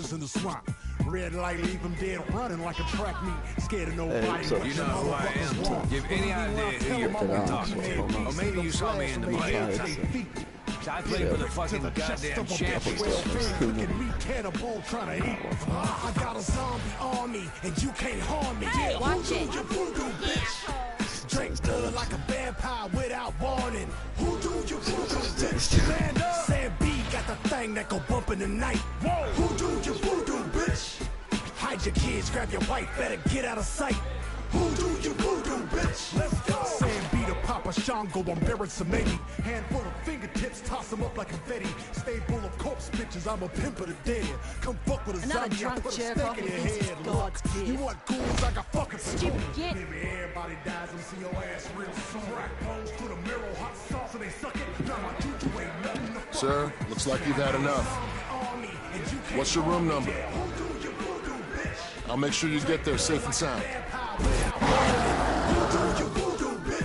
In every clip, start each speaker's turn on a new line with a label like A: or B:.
A: niggas in the swamp. Red light, leave them dead running like a track meet. Scared of nobody.
B: You know who I am. Give any idea who you're talking to. Or maybe you saw me in the play. I play for the fucking goddamn champions.
A: Cannibal trying to eat. I got a zombie army and you can't harm me.
C: Hey, watch it.
A: You voodoo, bitch. Drink blood like a vampire without warning. Who do you voodoo, bitch? Stand up. Sam B got the thing that go bump in the night. Whoa. Who do you voodoo, bitch? Hide your kids, grab your wife, better get out of sight. Who do you voodoo, bitch? Let's go. Sam B to Papa Shango, I'm buried some maybe. Handful of fingertips, toss them up like confetti. Stay full of corpse bitches, I'm a pimp of the dead. Come fuck with a zombie, I put a stake in your head. Lord, you want ghouls, I got fucking stupid git. Maybe everybody dies and see your ass real soon. Crack bones to the mirror, hot sauce and they suck it. Now my juju ain't nothing to fuck.
D: Sir, looks like you've had enough. What's your room number? I'll make sure you get there safe and sound.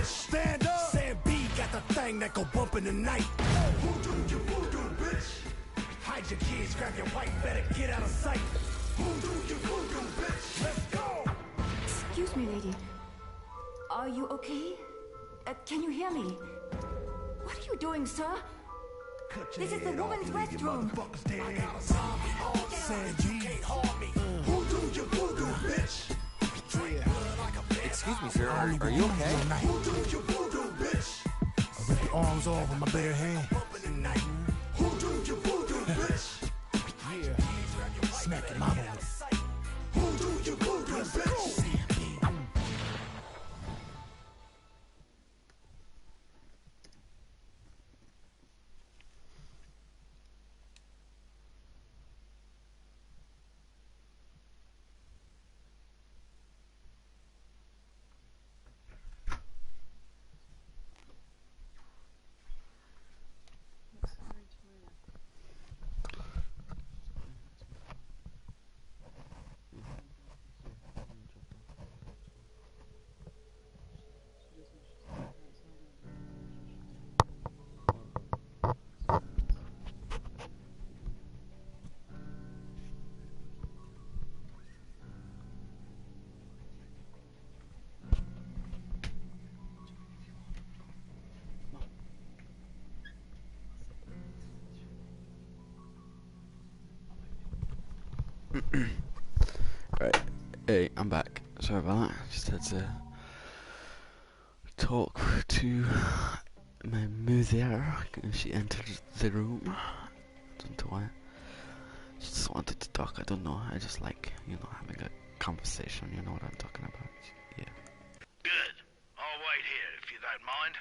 A: Stand up. Sam B got the thing that go bump in the night. Who do you voodoo, bitch? Hide your kids, grab your wife, better get out of sight. Who do you voodoo, bitch? Let's go.
C: Excuse me, lady. Are you okay? Can you hear me? What are you doing, sir? This is the woman's restroom.
A: I got a zombie on Sam B. Can't harm me. Who do you voodoo, bitch?
E: Excuse me, sir. Are you okay?
A: Who do you voodoo, bitch? I rip your arms off with my bare hand. Who do you voodoo, bitch? Yeah. Smack your mama with it. Who do you voodoo, bitch?
F: Right, hey, I'm back. Sorry about that. Just had to talk to my mother. She entered the room. Don't know why. She just wanted to talk. I don't know. I just like, having a conversation. You know what I'm talking about? Yeah.
G: Good. I'll wait here if you don't mind.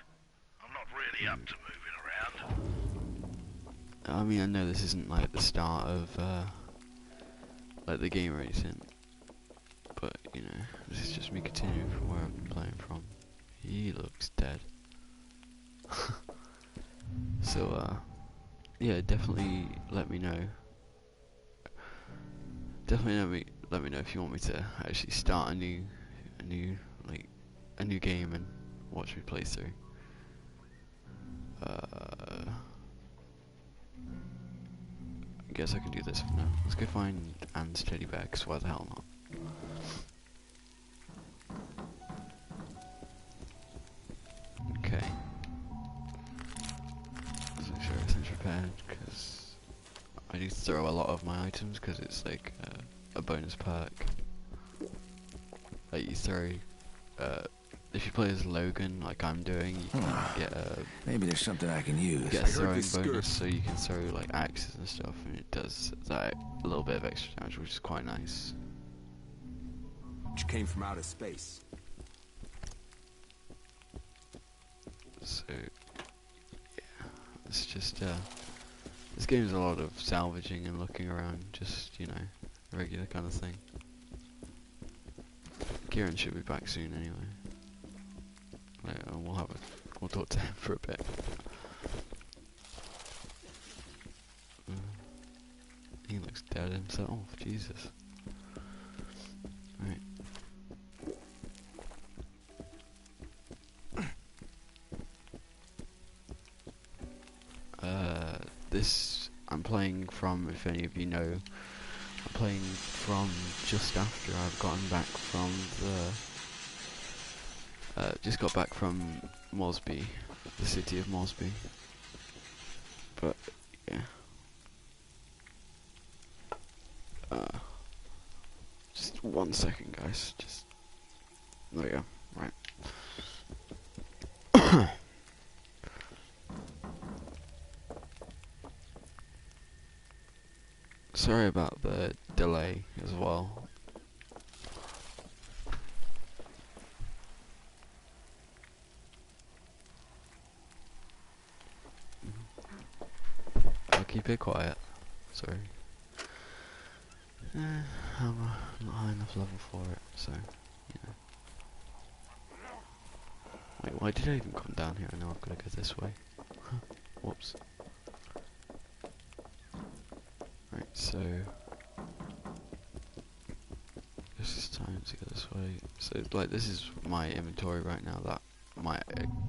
G: I'm not really up to moving around.
F: I mean, I know this isn't like the start of like the game or anything, but this is just me continuing from where I've been playing from. He looks dead. So yeah, definitely let me know. Definitely let me know if you want me to actually start a new game and watch me play through. I guess I can do this for now. Let's go find Anne's teddy bear, 'cause why the hell not? Okay. Let's make sure everything's prepared, because I need to throw a lot of my items, because it's like a bonus perk. Like you throw, if you play as Logan, like I'm doing, you can get a...
E: Maybe there's something I can use.
F: Get a throwing bonus, so you can throw like axes and stuff, and it does that a little bit of extra damage, which is quite nice.
H: Which came from outer space.
F: So yeah, it's just this game's a lot of salvaging and looking around, just regular kind of thing. Kieran should be back soon anyway. We'll talk to him for a bit. He looks dead himself. Jesus. Right. This I'm playing from. If any of you know, I'm playing from just after I've gotten back from the... just got back from Mosby, the city of Mosby. But, yeah. Just 1 second, guys. Just... There we go. Right. Sorry about the delay as well. I'll keep it quiet. Sorry. I'm not high enough level for it, so, you know. Wait, why did I even come down here? I know I've got to go this way. Whoops. Right, so... this is time to go this way. So, like, this is my inventory right now, that my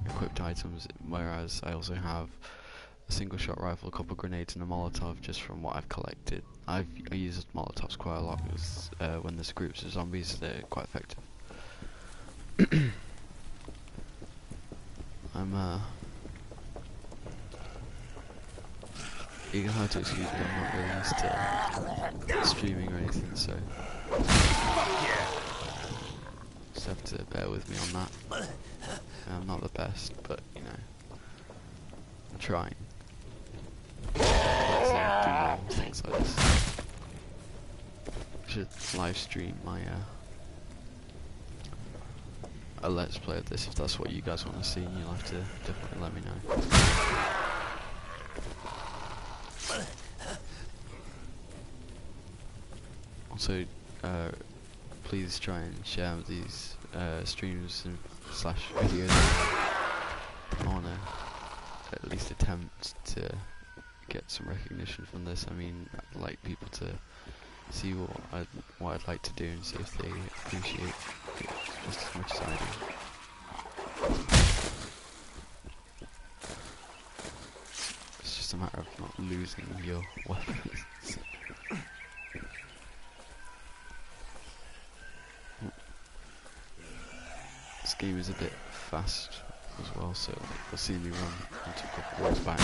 F: equipped items, whereas I also have a single shot rifle, a couple of grenades and a Molotov just from what I've collected. I use Molotovs quite a lot because when there's groups of zombies they're quite effective. I'm you can have to excuse me, I'm not really used to streaming or anything, so just have to bear with me on that. I'm not the best, but you know, I'm trying. Do things like this. I should live stream my a let's play of this if that's what you guys want to see. You'll have to definitely let me know. Also, please try and share these streams and slash videos. I wanna at least attempt to get some recognition from this. I mean, I'd like people to see what I'd like to do and see if they appreciate it just as much as I do. It's just a matter of not losing your weapons. This game is a bit fast as well, so you'll see me run into a couple walls back.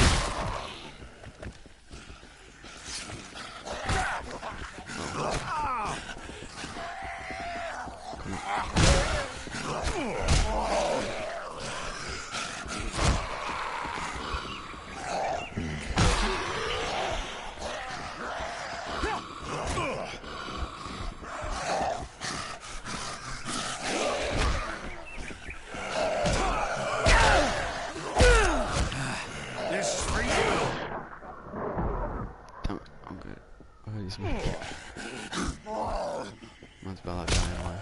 F: Mine's about that guy anyway.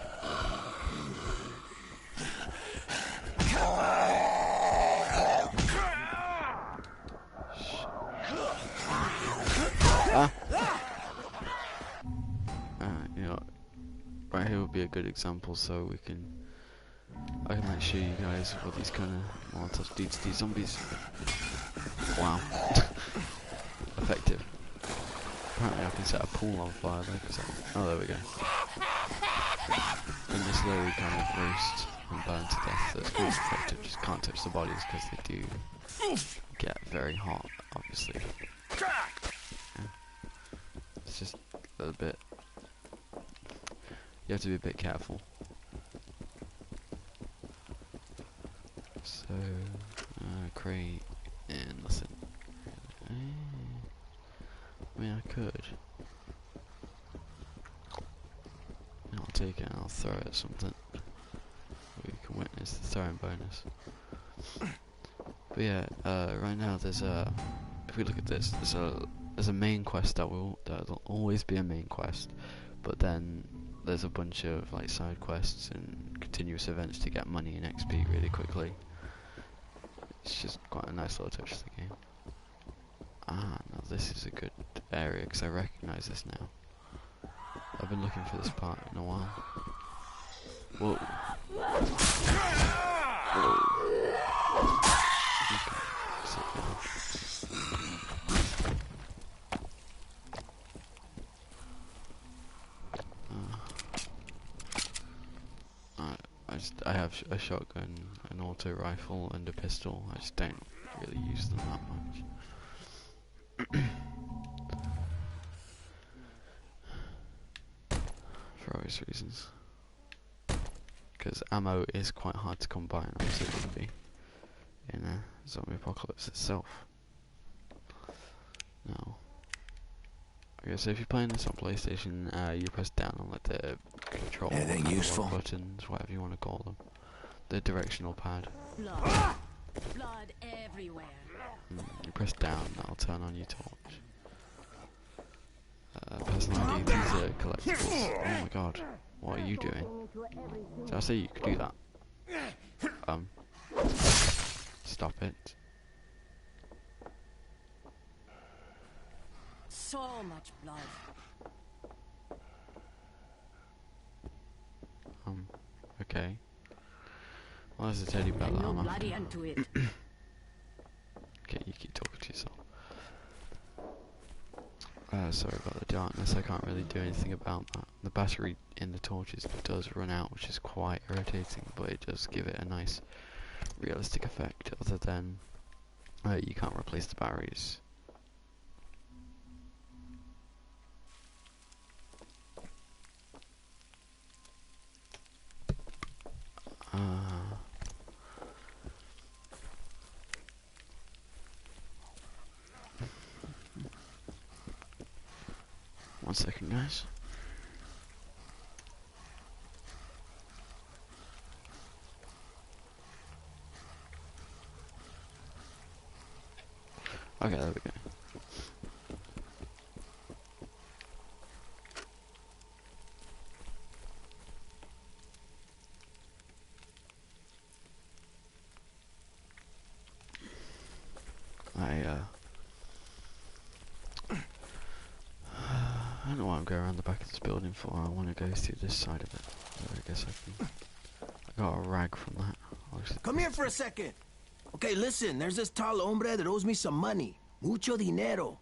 F: You know, right here would be a good example, so I can like show you guys what these kind of Molotovs do to these zombies. Wow. Effective. Apparently I can set a pool on fire though, cause oh, there we go. And they slowly kind of roast and burn to death. That's pretty effective. Just can't touch the bodies because they do get very hot, obviously. Yeah. It's just a little bit. You have to be a bit careful. So, crate and nothing. I mean, I could. I'll take it and I'll throw it at something. We can witness the throwing bonus. But yeah, right now there's a. If we look at this, there's a main quest that'll always be a main quest, but then there's a bunch of like side quests and continuous events to get money and XP really quickly. It's just quite a nice little touch to the game. Ah, now this is a good area because I recognise this now. I've been looking for this part in a while. Whoa. I have a shotgun, an auto rifle, and a pistol. I just don't really use them that much. For obvious reasons. Because ammo is quite hard to come by, and obviously it would be in a zombie apocalypse itself. Now, okay, so if you're playing this on PlayStation, you press down on like the control buttons, whatever you want to call them, the directional pad.
I: Blood everywhere.
F: You press down, that'll turn on your torch. Personal ID, these are collectibles. Oh my god, what are you doing? Did I say you could do that? Stop it.
I: So much blood.
F: Okay. Well, there's a teddy bear that I'm
I: bloody into it.
F: Okay, you keep talking to yourself. Sorry about the darkness, I can't really do anything about that. The battery in the torches does run out, which is quite irritating, but it does give it a nice realistic effect, other than you can't replace the batteries. One second, guys. Okay, there we go. I don't know why I'm going around the back of this building for. I want to go through this side of it. So I guess I got a rag from that.
J: Come here for a second. Okay, listen, there's this tall hombre that owes me some money. Mucho dinero.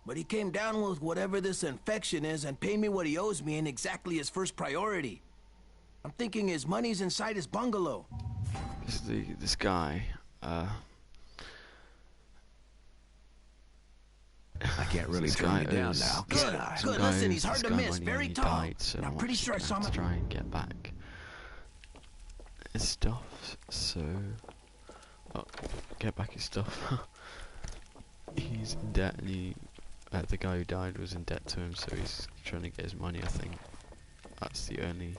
J: But he came down with whatever this infection is and paid me what he owes me in exactly his first priority. I'm thinking his money's inside his bungalow.
F: This guy,
B: I can't really turn you down now, can I?
J: Good, listen, he's hard to miss, very tall.
F: Died, so
J: I'm pretty sure I saw him
F: to try and get back his stuff, so... Oh, get back his stuff. He's in debt, and the guy who died was in debt to him, so he's trying to get his money, I think. That's the only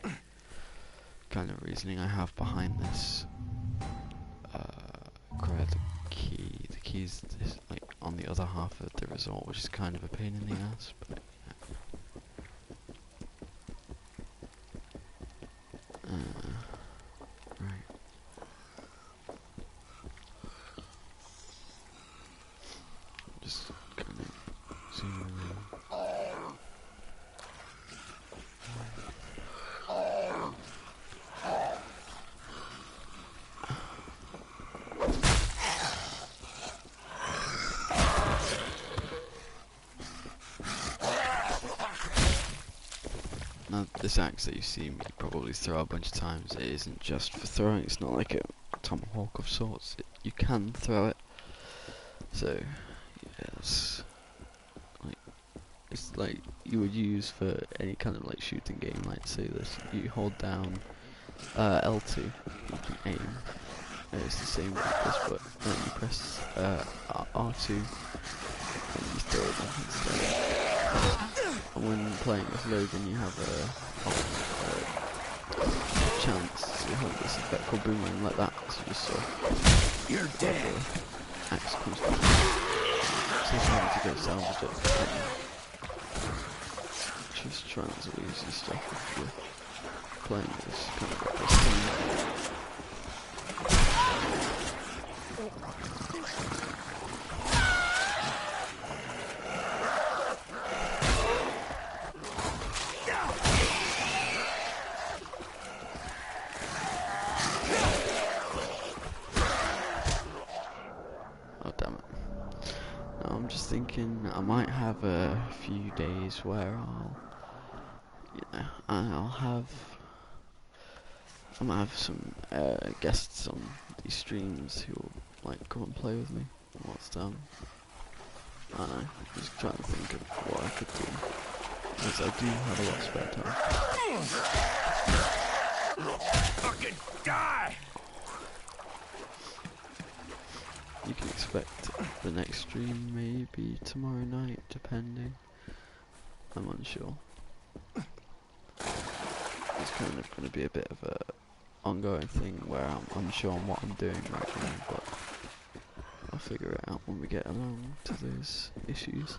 F: kind of reasoning I have behind this. Grab the key. The key's like on the other half of the resort, which is kind of a pain in the ass, but yeah. Right. Just kind of zoom in. Now, this axe that you see me probably throw a bunch of times, it isn't just for throwing, it's not like a tomahawk of sorts, you can throw it, so, yes, it's like you would use for any kind of like shooting game, like say this, you hold down L2, you can aim, it's the same with this, but then you press R2, and you throw it instead. And when playing with Logan, you have a chance to have this effect called boomerang like that. So you just
J: you're dead.
F: Axe comes back. So you have to go salvage it. Just trying to use your stuff if you're playing this kind of like this thing. Thinking I might have a few days where I'll have I might have some guests on these streams who will like come and play with me. What's I don't know, just trying to think of what I could do, because I do have a lot of spare time.
B: Fucking die!
F: You can expect the next stream maybe tomorrow night, depending. I'm unsure. It's kind of going to be a bit of a ongoing thing where I'm unsure on what I'm doing right now, but I'll figure it out when we get along to those issues.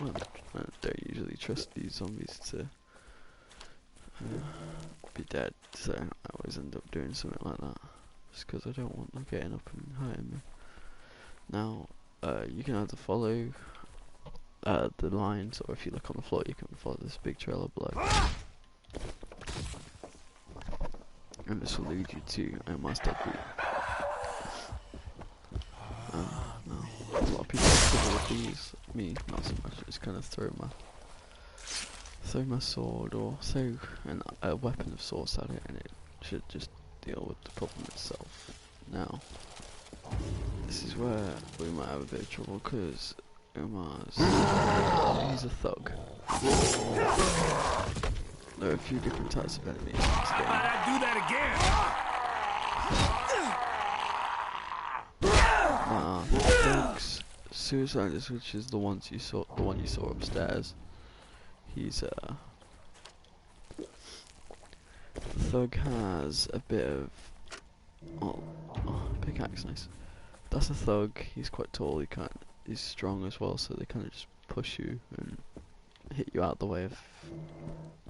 F: Well, I don't usually trust these zombies to be dead, so I always end up doing something like that, just because I don't want them getting up and hurting me. Now, you can either follow the lines, or if you look on the floor you can follow this big trail of blood. And this will lead you to Omar's deadbeat. No, a lot of people struggle with these, me not so much. I just kind of throw my sword or throw a weapon of sorts at it, and it should just deal with the problem itself. Now, this is where we might have a bit of trouble, because Omar's he's a thug. There are a few different types of enemies in this game.
B: Why'd I do that again?
F: Thugs, suicides, which is the one you saw upstairs. He's thug has a bit of pickaxe, nice. That's a thug. He's quite tall. He's strong as well, so they kind of just push you and hit you out the way of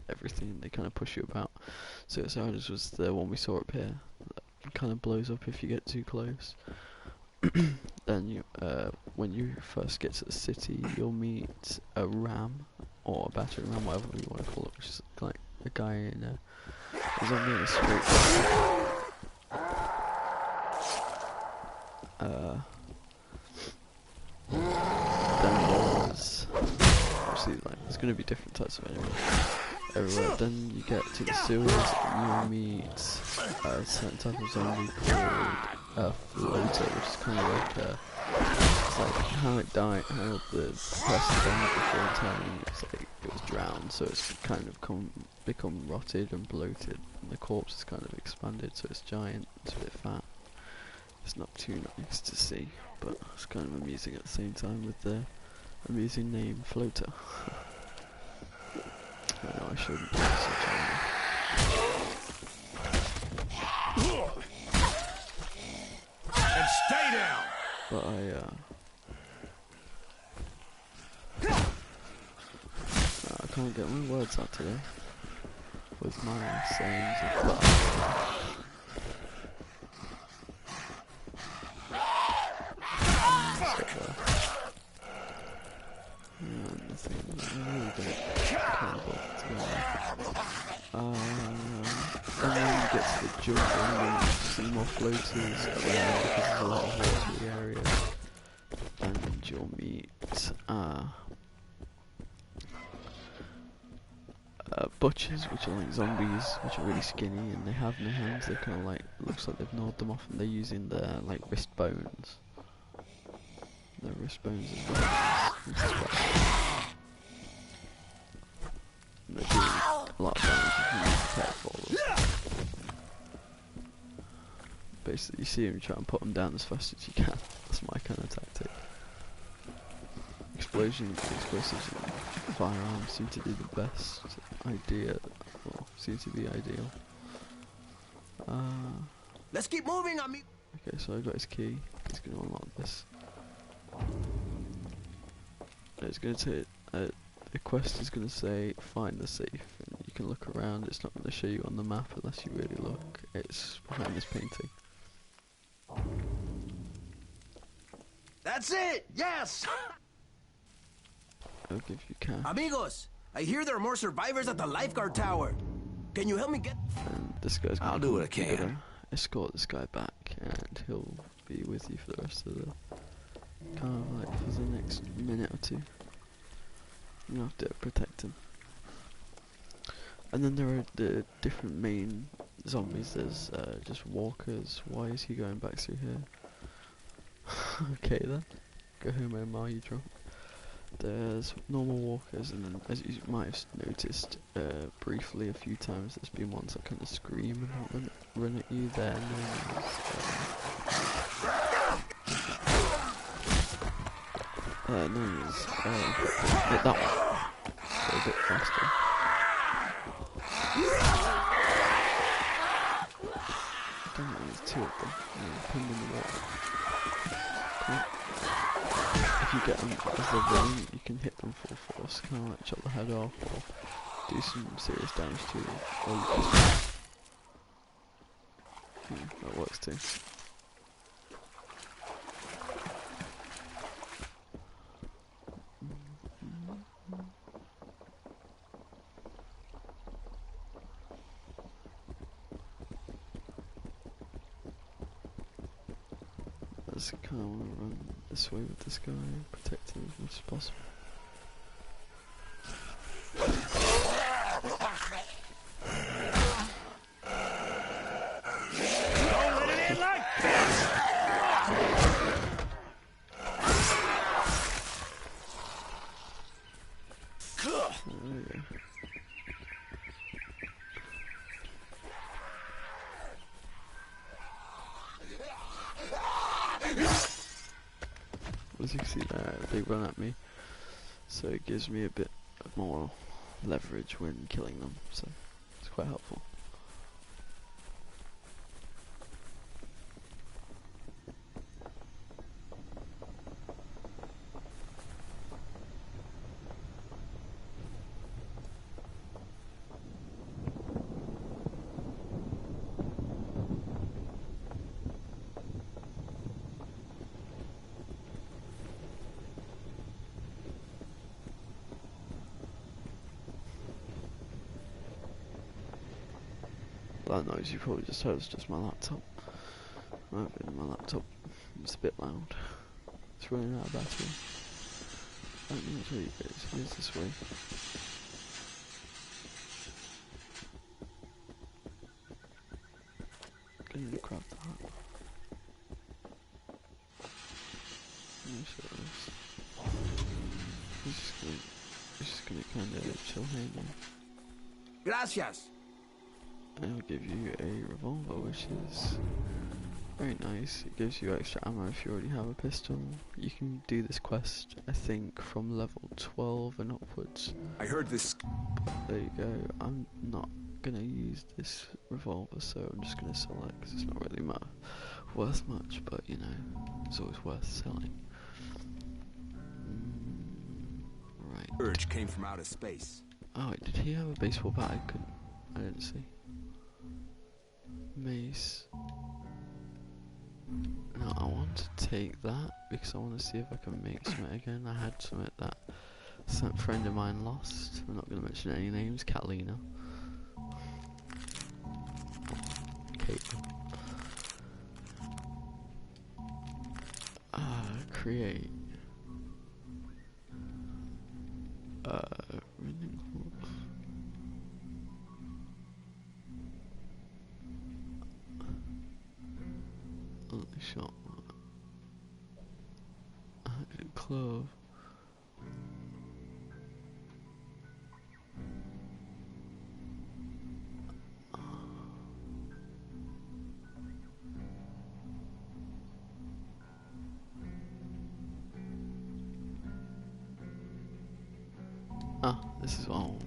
F: everything. They kind of push you about. Suicides was the one we saw up here. That kind of blows up if you get too close. Then you, when you first get to the city, you'll meet a ram, or a battering ram, whatever you want to call it, which is like a guy in a zombie in a street. Then there's obviously there's going to be different types of enemies everywhere. Then you get to the sewers and you'll meet a certain type of zombie called a floater, which is kind of like it's like how it died, how the person died before turning. It's like it was drowned, so it's kind of become rotted and bloated, and the corpse is kind of expanded, so it's giant, it's a bit fat. It's not too nice to see, but it's kind of amusing at the same time with the amusing name Floater. I know I shouldn't be such
B: And stay down!
F: But I can't get my words out today with my sayings of that. And then you get to the jungle and you see more floaters around because there's a lot of water in the area. And you'll meet butchers, which are like zombies, which are really skinny, and they have no hands. They kind of like, looks like they've gnawed them off, and they're using their like wrist bones. Their wrist bones as well. And they do a lot of damage if you need to prepare for them. Basically, you see them, try and put them down as fast as you can. That's my kind of tactic. Explosives and firearms seem to be the best idea, or seem to be ideal.
J: Let's keep moving, amigo.
F: Okay, so I got his key. He's going to unlock this. It's going to take the quest is going to say find the safe, and you can look around. It's not going to show you on the map unless you really look. It's behind this painting.
J: That's it. Yes.
F: I'll give you cash.
J: Amigos, I hear there are more survivors at the lifeguard tower. Can you help me get...
F: And this guy's gonna
E: I'll do what I can.
F: You gotta escort this guy back, and he'll be with you for the rest of the... kind of like for the next minute or two. You have to protect him. And then there are the different main zombies. There's just walkers. Why is he going back through here? Okay then. Go home, Omar, you drunk. There's normal walkers, and then as you might have noticed briefly a few times, there's been ones that kind of scream and run at you. They're known as hit that one. Go a bit faster. I don't know, there's two of them. Pinned in the wall. Cool. If you get them as they're running, you can hit them full force, kind of like chop the head off or do some serious damage to them. Or you can... that works too. I just kind of want to run this way with this guy, protect him as much as possible.
A: Don't let it in like this!
F: There we go. As you can see there, they run at me, so it gives me a bit more leverage when killing them, so it's quite helpful. That noise you probably just heard is just my laptop. Might have been my laptop. It's a bit loud. It's running out of battery. Let me show you guys. Here's this way. Gonna grab that. Let me show this. He's just gonna kind of chill here now.
J: Gracias.
F: I'll give you a revolver, which is very nice. It gives you extra ammo if you already have a pistol. You can do this quest, I think, from level 12 and upwards.
H: I heard this.
F: There you go. I'm not gonna use this revolver, so I'm just gonna sell it because it's not really worth much, but you know, it's always worth selling. Right.
H: Urge came from outer space.
F: Oh, did he have a baseball bat? I didn't see. Mace. No, I want to take that because I want to see if I can make something again. I had something that some friend of mine lost. I'm not going to mention any names. Catalina. Caitlin. Create. Shot. Clove. This is all.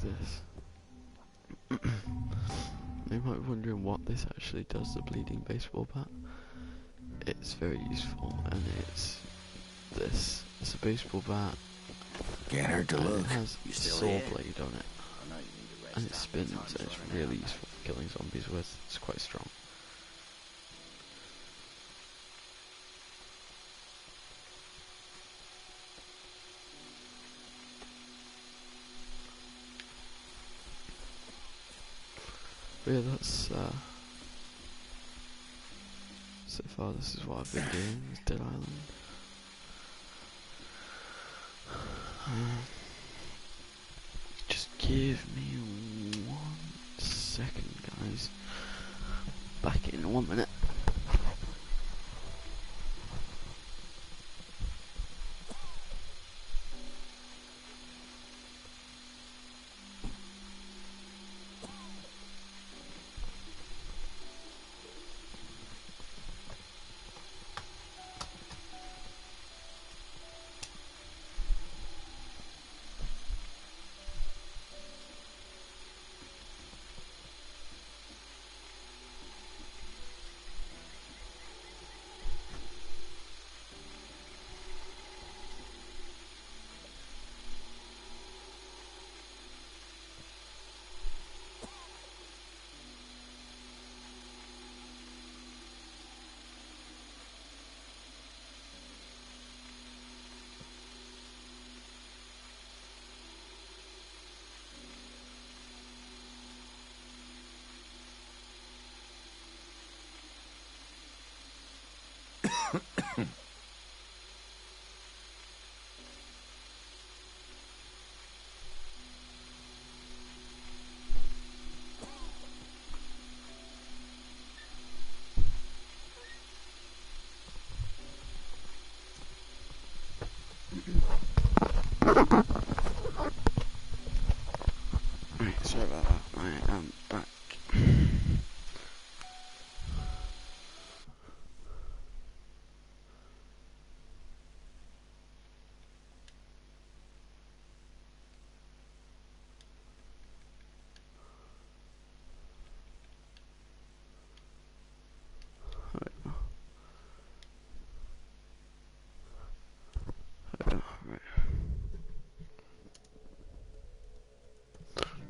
F: This. You might be wondering what this actually does, the bleeding baseball bat. It's very useful, and it's this. It's a baseball bat.
E: Can't hurt to look.
F: It has a saw blade on it, and it spins, and it's really useful for killing zombies with. It's quite strong. yeah, that's so far this is what I've been doing with Dead Island. Just give me 1 second, guys. Back in 1 minute. Right, sorry about that. I am back.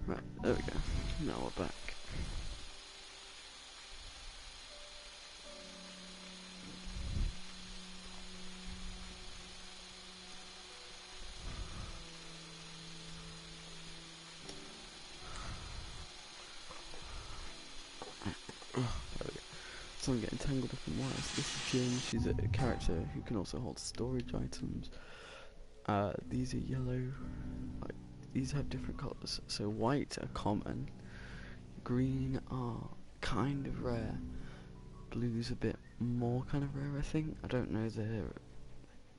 F: Right, there we go. Now we're back. So I'm getting tangled up in wires. This is Jane. She's a character who can also hold storage items. These are yellow. These have different colours. So white are common. Green are kind of rare. Blue's a bit more kind of rare, I think. I don't know, they're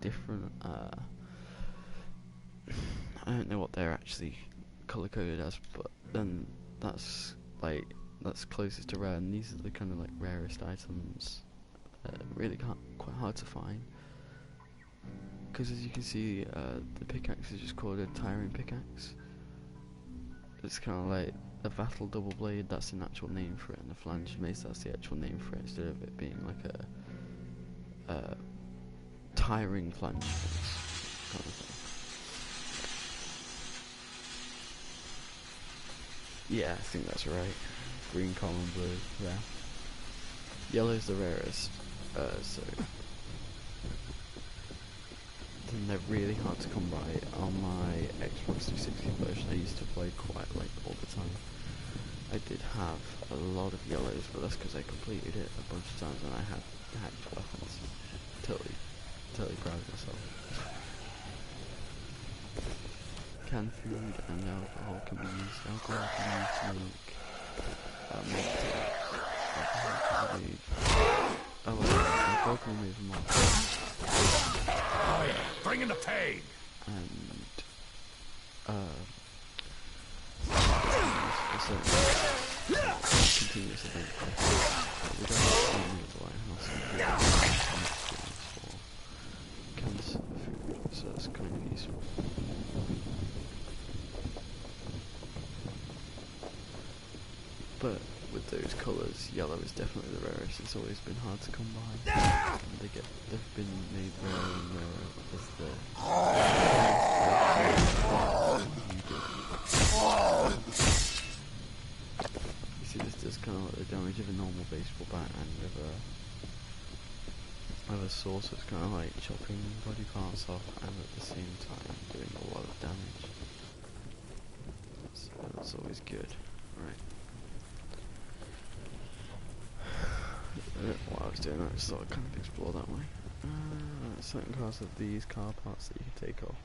F: different. I don't know what they're actually colour coded as, but then that's closest to rare, and these are the kind of like rarest items. Really quite hard to find, because as you can see, the pickaxe is just called a tiring pickaxe. It's kind of like a battle double blade, that's an actual name for it, and the flange mace, that's the actual name for it, instead of it being like a tiring flange mace kind of thing. Yeah, I think that's right. Green, common, blue, rare. Yellow's the rarest, so then they're really hard to come by. On my Xbox 360 version, I used to play quite like all the time. I did have a lot of yellows, but that's because I completed it a bunch of times and I had weapons. Totally proud of myself. Canned food and alcohol can be used. Alcohol can be used to make I've broken remove more.
A: Oh yeah, bring in the pain.
F: And continuous event. We don't have the lighthouse for cans of food, so that's kind of useful. But with those colours, yellow is definitely the rarest. It's always been hard to come by. And they've been made rarer and rarer as the you see, this does kind of like the damage of a normal baseball bat, and with a saw, so it's kind of like chopping body parts off, and at the same time doing a lot of damage. So that's always good. Right. doing, I just thought I'd kind of explore that way. Certain cars have these car parts that you can take off.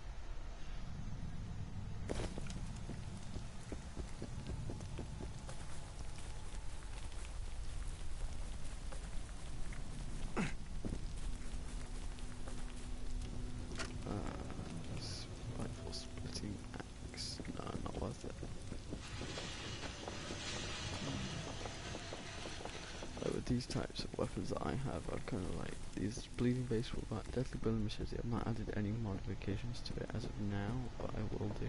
F: Rifle splitting axe. No, not worth it. With these types of weapons that I have, I've kind of like these bleeding base will that deadly bullet machete. I've not added any modifications to it as of now, but I will do.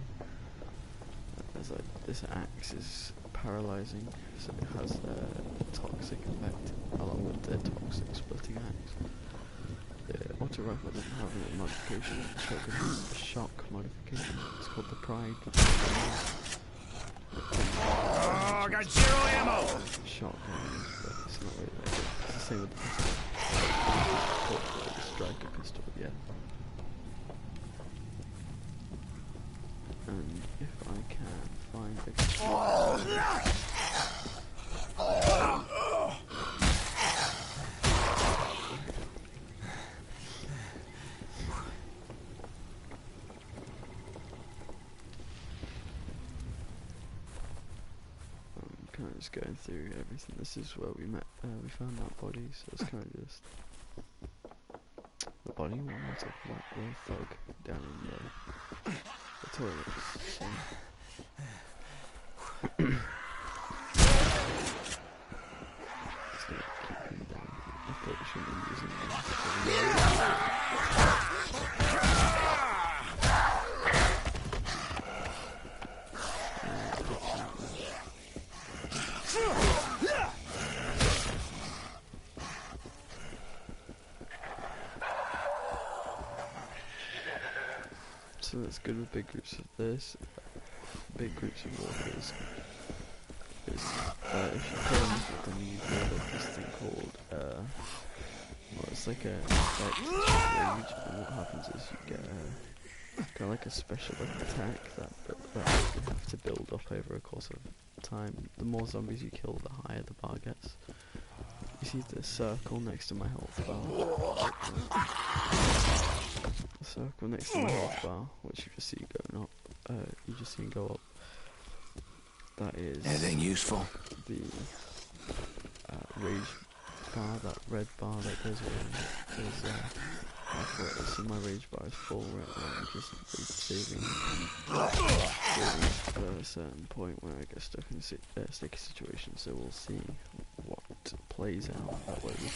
F: As this axe is paralyzing, so it has a toxic effect along with the toxic splitting axe. The auto rifle doesn't have any modification. The shotgun has a shock modification. It's called the Pride.
B: Oh, I got zero ammo!
F: Shotgun, but it's not really like it. It's the same with the pistol. The striker pistol, yeah. And if I can find a kind of just going through everything. This is where we met. We found that body, so it's kind of just the body one was a black little thug down in the toilets. So. Just gonna keep him down. I probably shouldn't be using him. So that's good with big groups of this. Big groups of walkers. If you kill them with them, you build up this thing called, well, it's like a effect rage, and what happens is you get kind of like a special attack that you have to build up over a course of time. The more zombies you kill, the higher the bar gets. You see the circle next to my health bar. The circle next to my health bar, which you just see going up. You just see it go up. That is
E: anything useful.
F: The rage bar, that red bar that goes around. So my rage bar is full right now. I'm just saving for a certain point where I get stuck in a sticky situation. So we'll see what plays out. That way we can.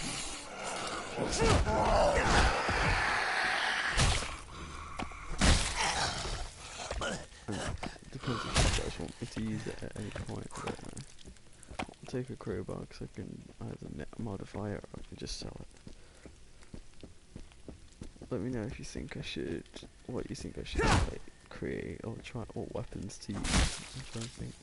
F: Depends if you guys want me to use it at any point. I don't know. I'll take a crowbar because I can either modify it or I can just sell it. Let me know if you think I should, what you think I should like, create or try, what weapons to use. I'm trying to think.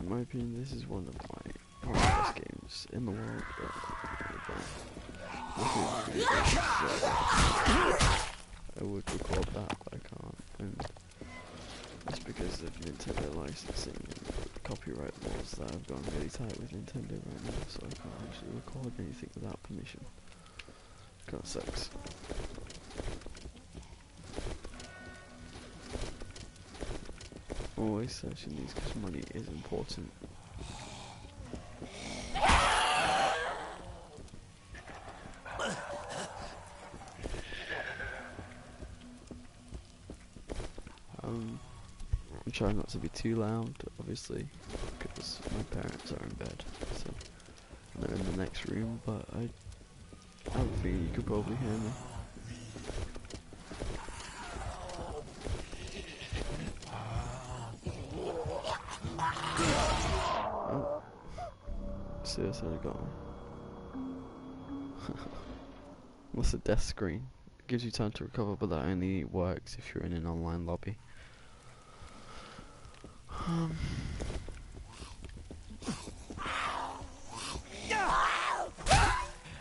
F: In my opinion, this is one of the best games in the world. I would record that, but I can't, and that's because of Nintendo licensing and the copyright laws that have gone really tight with Nintendo right now, so I can't actually record anything without permission. Kinda sucks. Always searching these because money is important. I'm trying not to be too loud, obviously, because my parents are in bed, so they're in the next room, but hopefully you could probably hear me. Oh, seriously, I got me. What's the death screen? It gives you time to recover, but that only works if you're in an online lobby.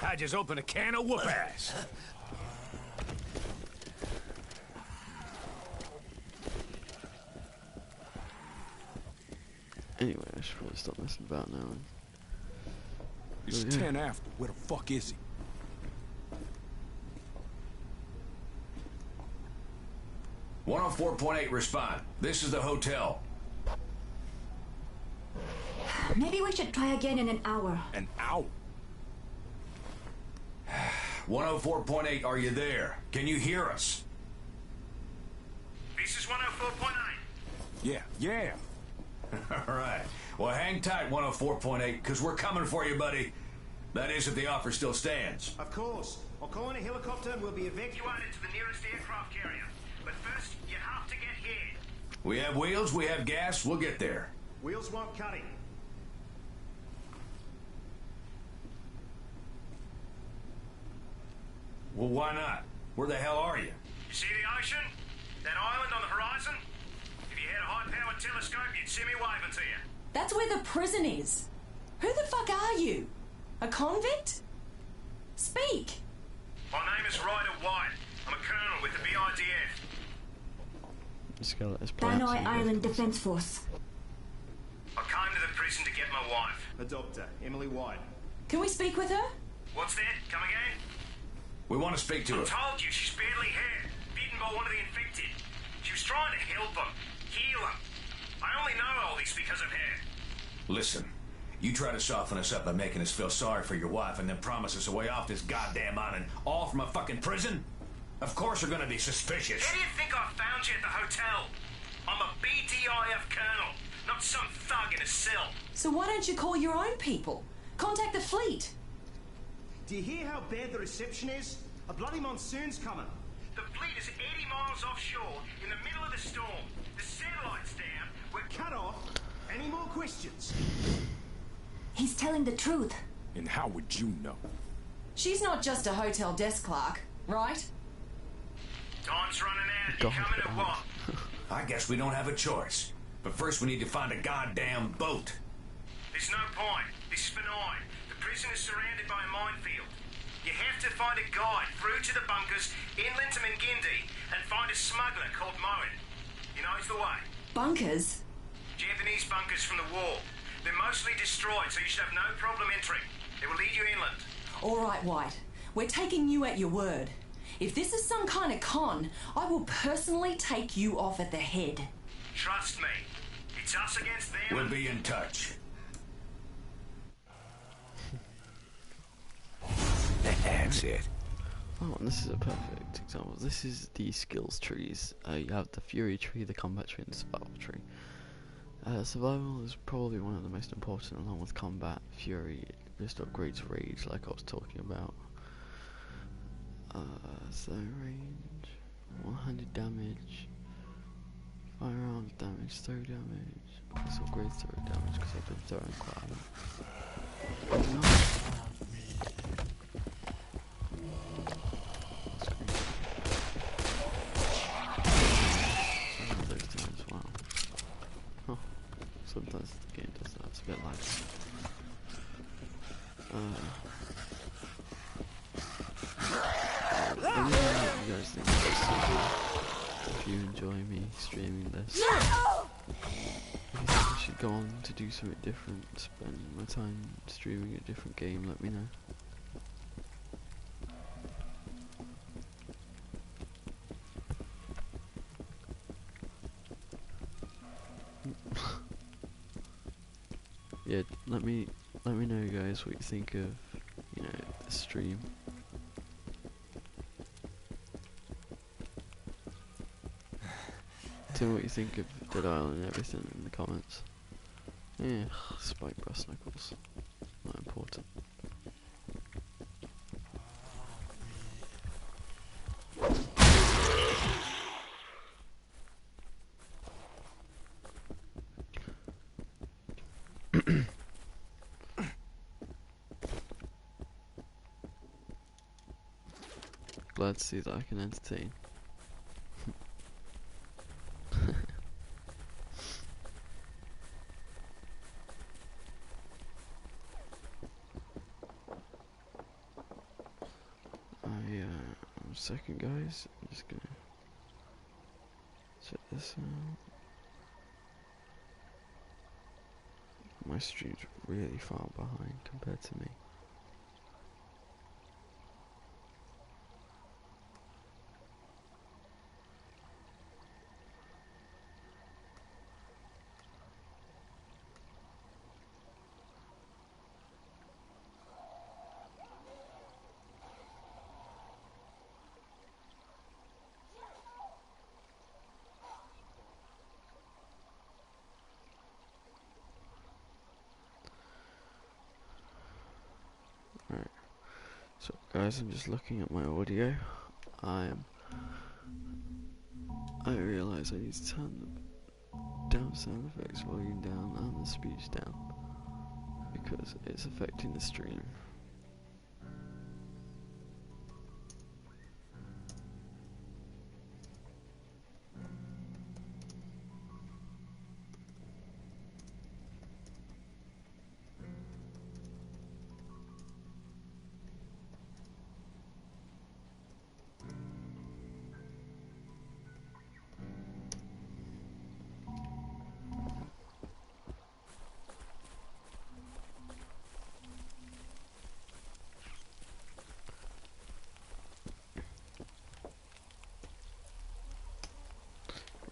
B: I just opened a can of whoop ass.
F: stop messing about now.
H: It's 10 after. Where the fuck is he?
B: .8 respond. This is the hotel.
C: Maybe we should try again in an hour.
H: An hour?
B: 104.8, are you there? Can you hear us?
G: This is 104.8.
H: Yeah.
B: All right. Well, hang tight, 104.8, because we're coming for you, buddy. That is, if the offer still stands.
A: Of course. I'll call in a helicopter and we'll be evacuated
G: To the nearest aircraft carrier. But first, you have to get here.
B: We have wheels, we have gas, we'll get there.
A: Wheels won't cut it.
B: Well, why not? Where the hell are you?
G: You see the ocean? That island on the horizon? If you had a high-powered telescope, you'd see me waving to you.
I: That's where the prison is. Who the fuck are you? A convict? Speak.
G: My name is Ryder White. I'm a colonel with the BIDF.
C: Banoi Island Defense Force.
G: I came to the prison to get my wife.
A: A doctor, Emily White.
I: Can we speak with her?
G: What's that? Come again?
B: We want to speak to her.
G: I told you, she's badly hurt. Bitten by one of the infected. She was trying to help them. Heal them. I only know all this because of her.
B: Listen, you try to soften us up by making us feel sorry for your wife and then promise us a way off this goddamn island, all from a fucking prison? Of course we're gonna be suspicious.
G: How do you think I found you at the hotel? I'm a BDIF colonel, not some thug in a cell.
I: So why don't you call your own people? Contact the fleet.
A: Do you hear how bad the reception is? A bloody monsoon's coming.
G: The fleet is 80 miles offshore in the middle of the storm. The satellite's down. We're
A: Cut off. Any more questions?
C: He's telling the truth.
H: And how would you know?
I: She's not just a hotel desk clerk, right?
G: Time's running out. You coming or what?
B: I guess we don't have a choice. But first we need to find a goddamn boat.
G: There's no point. This is benign. The prison is surrounded by a minefield. You have to find a guide through to the bunkers inland to Mingindi and find a smuggler called Moen. He knows the way.
I: Bunkers?
G: Japanese bunkers from the war. They're mostly destroyed, so you should have no problem entering. They will lead you inland.
I: All right, White. We're taking you at your word. If this is some kind of con, I will personally take you off at the head.
G: Trust me. It's us against them.
B: We'll be in touch.
E: That's it.
F: Oh, and this is a perfect example. This is the skills trees. You have the fury tree, the combat tree, and the survival tree. Survival is probably one of the most important, along with combat. Fury just upgrades rage, like I was talking about. So range, 100 damage, firearms damage, throw damage. This upgrades throw damage because I've been throwing quite a lot. Some of those things, wow. Oh, sometimes the game does that. It's a bit like. Let me know what you guys think of this. If you enjoy me streaming this, if you think I should go on to do something different, spend my time streaming a different game, let me know. Yeah, let me know, guys, what you think of, you know, the stream. Tell me what you think of Dead Island and everything in the comments. Yeah, spike brass knuckles. Not important. Glad to see that I can entertain. Second, guys, I'm just gonna check this out. my stream's really far behind compared to me. Alright, so guys, I'm just looking at my audio. I realise I need to turn the down sound effects volume down and the speech down because it's affecting the stream.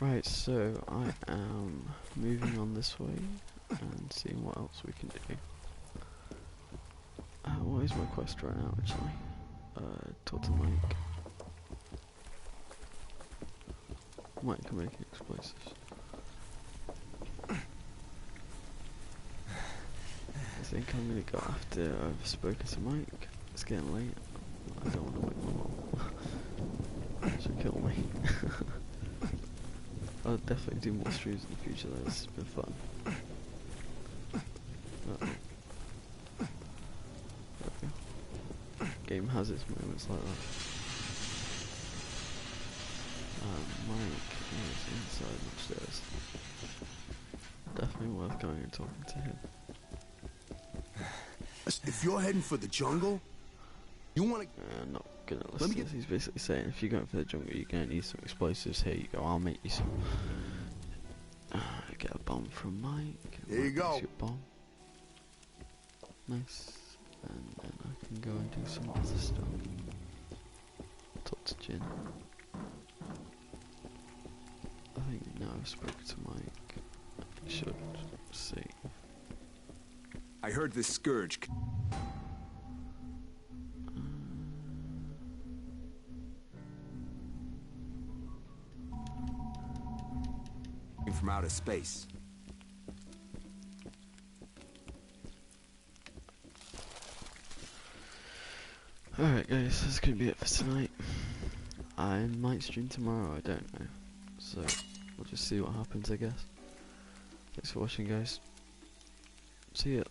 F: Right, so I am moving on this way and seeing what else we can do. What is my quest right now, actually? Talk to Mike. Mike can make explosives. I think I'm gonna go after I've spoken to Mike. It's getting late. I don't want to wake my mom. She'll kill me. I'll definitely do more streams in the future though, this has been fun. Game has its moments like that. Mike is inside upstairs. Definitely worth going and talking to him.
A: If you're heading for the jungle, you want to...
F: I'm not gonna listen to this. He's basically saying if you're going for the jungle, you're gonna need some explosives. Here you go, I'll make you some. Get a bomb from Mike.
A: Here you go.
F: Bomb. Nice. And then I can go and do some other stuff. Talk to Jin. I think now I've spoken to Mike, I should see.
H: I heard this scourge from outer space.
F: Alright guys, that's gonna be it for tonight. I might stream tomorrow, I don't know. So, we'll just see what happens, I guess. Thanks for watching guys. See ya.